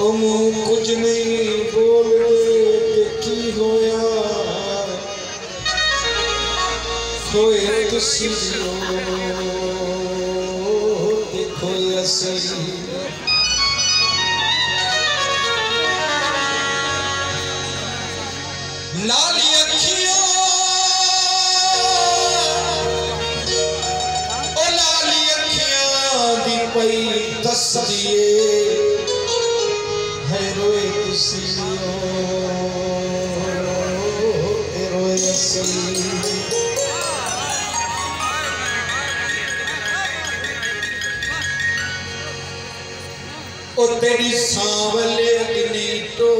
ओ मुँह कुछ नहीं बोलते की होया होए तुसी देखो असली लाली अखियां ओ लाली अखियां दी पई दस दिए है रोए तुसी रोए असली ओ तेरी सांवले अग्नि तो